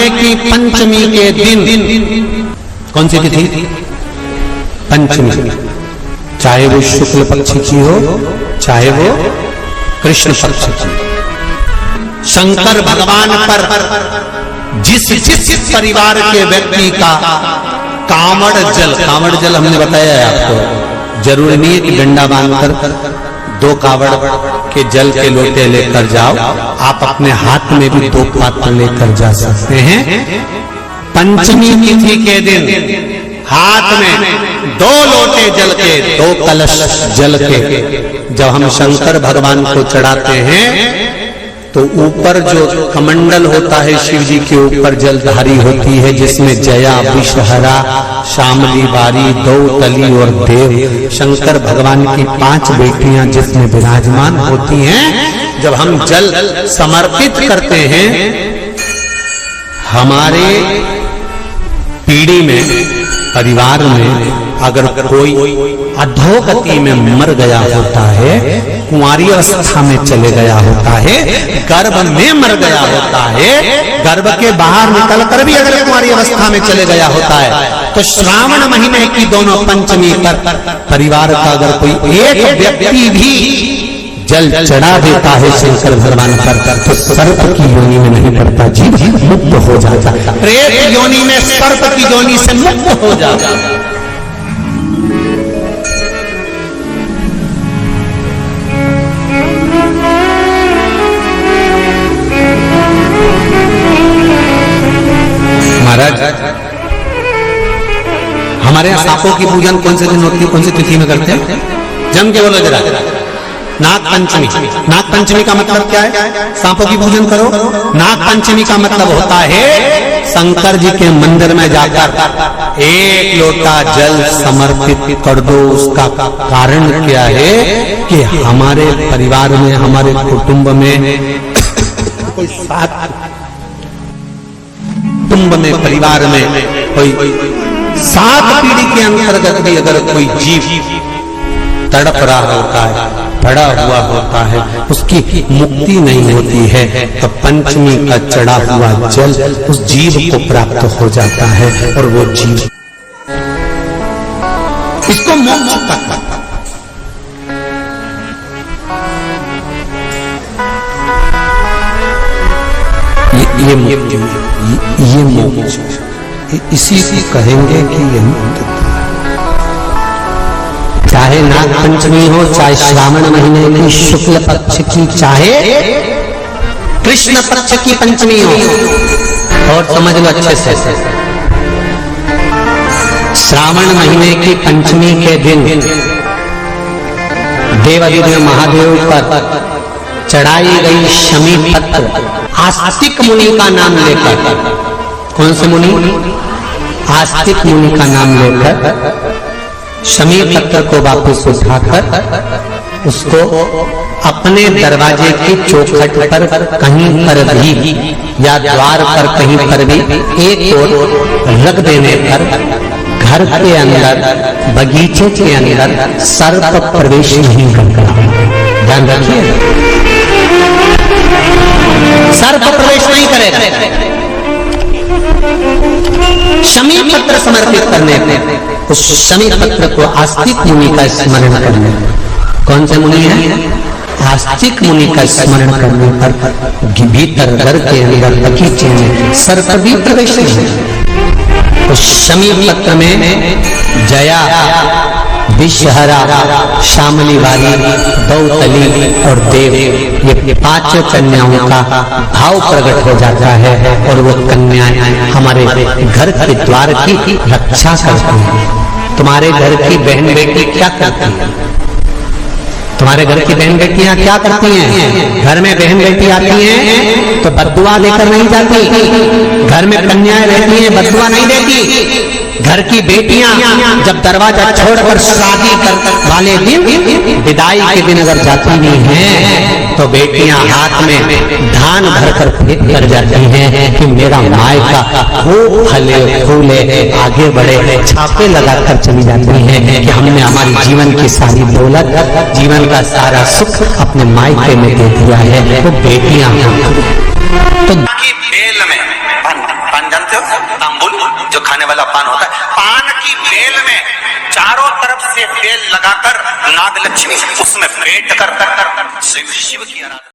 महीने की पंचमी के दिन, कौन सी तिथि? पंचमी, चाहे वो शुक्ल पक्ष की हो चाहे वो कृष्ण पक्ष की। शंकर भगवान पर जिस परिवार के व्यक्ति का कांवड़ जल हमने बताया है आपको, जरूरी नहीं है कि डंडा बांधकर 2 कावड़ के जल के लोटे लेकर जाओ, आप अपने हाथ में भी 2 पात्र लेकर जा सकते हैं। पंचमी तिथि के दिन हाथ में 2 लोटे जल के, 2 कलश जल के जब हम शंकर भगवान को चढ़ाते हैं तो ऊपर जो कमंडल होता है शिव जी के ऊपर जलधारी होती है, जिसमें जया, विषहरा, शामली, बारी, दौतली और देव, शंकर भगवान की 5 बेटियां जिसमें विराजमान होती हैं। जब हम जल समर्पित करते हैं, हमारे पीढ़ी में, परिवार में अगर कोई अधोगति में मर गया होता है, कुंवारी अवस्था में चले गया होता है, गर्भ में मर गया होता है, गर्भ के बाहर निकल कर भी अगर कुंवारी अवस्था में चले गया होता है, तो श्रावण महीने की दोनों पंचमी पर परिवार का अगर कोई एक व्यक्ति भी जल चढ़ा देता है शंकर भगवान पर, तो सर्प की योनि में नहीं पड़ता, जीव मुक्त हो जाता, प्रेत योनि में सर्प की योनि से मुक्त हो जाता। महाराज, हमारे यहाँ सांपों की पूजन कौन से दिन होती है, कौन सी तिथि में करते हैं? जम के बोलो जरा। नाग पंचमी। नाग पंचमी का मतलब क्या है? सांपों की पूजन करो। नाग पंचमी का मतलब होता है शंकर जी के मंदिर में जाकर 1 लोटा जल समर्पित कर दो। उसका कारण क्या है कि हमारे परिवार में, हमारे कुटुंब में कोई 7 कुटुंब में, परिवार में कोई 7 पीढ़ी के अंतर्गत भी अगर कोई जीव तड़प रहा होता है, पड़ा हुआ होता है, उसकी मुक्ति नहीं होती है, तो पंचमी का चढ़ा हुआ जल उस जीव को प्राप्त हो जाता है और वो जीव इसको मोक्ष करता है। ये मोक्ष, इसी को कहेंगे कि ये मुक्ति। चाहे नाग पंचमी हो, चाहे श्रावण महीने की शुक्ल पक्ष की, चाहे कृष्ण पक्ष की पंचमी हो, और समझ लो अच्छे से, श्रावण महीने की पंचमी के दिन देवादिदेव महादेव पर चढ़ाई गई शमी पत्र आस्तिक मुनि का नाम लेकर, कौन से मुनि? आस्तिक मुनि का नाम लेकर शमी पत्र को वापस उठाकर उसको अपने दरवाजे की चौखट पर कहीं पर भी या द्वार पर कहीं पर भी एक ओर रख देने पर घर के अंदर, बगीचे के अंदर सर्प प्रवेश नहीं करता। ध्यान रखिए, सर्प प्रवेश नहीं करेगा। शमी पत्र समर्पित करने पे, उस शमी पत्र को आस्तिक मुनि का स्मरण करने, कौन से मुनि है? आस्तिक मुनि का स्मरण करने पर भीतर घर के अंदर बगीचे में सर्प भी प्रवेश नहीं। उस शमी पत्र में जया, विषहरा, शामली, बारी, दौतली और देव, ये 5 कन्याओं का भाव प्रकट हो जाता है और वो कन्याएं हमारे घर के द्वार की रक्षा करती हैं। तुम्हारे घर की बहन बेटी क्या करती है? तुम्हारे घर की बहन बेटियां क्या करती हैं? घर में बहन बेटी आती हैं तो बद्दुआ लेकर नहीं जाती। घर में कन्याएं रहती हैं, बद्दुआ नहीं देती। घर की बेटियां जब दरवाजा छोड़कर शादी कर वाले दिन, विदाई के दिन अगर जाती नहीं हैं तो बेटियां हाथ में धान भरकर फेंक कर जाती हैं कि मेरा मायका खूब फले फूले, आगे बढ़े, छापे लगाकर चली जाती हैं कि हमने हमारी जीवन की सारी दौलत, जीवन का सारा सुख अपने मायके में दे दिया है। वो बेटियां तो बेल में पान जानते हो, तांबुल जो खाने वाला पान होता है, पान की बेल में चारों तरफ से बेल लगाकर नागलक्ष्मी उसमें भेंट कर शिव की आराधना।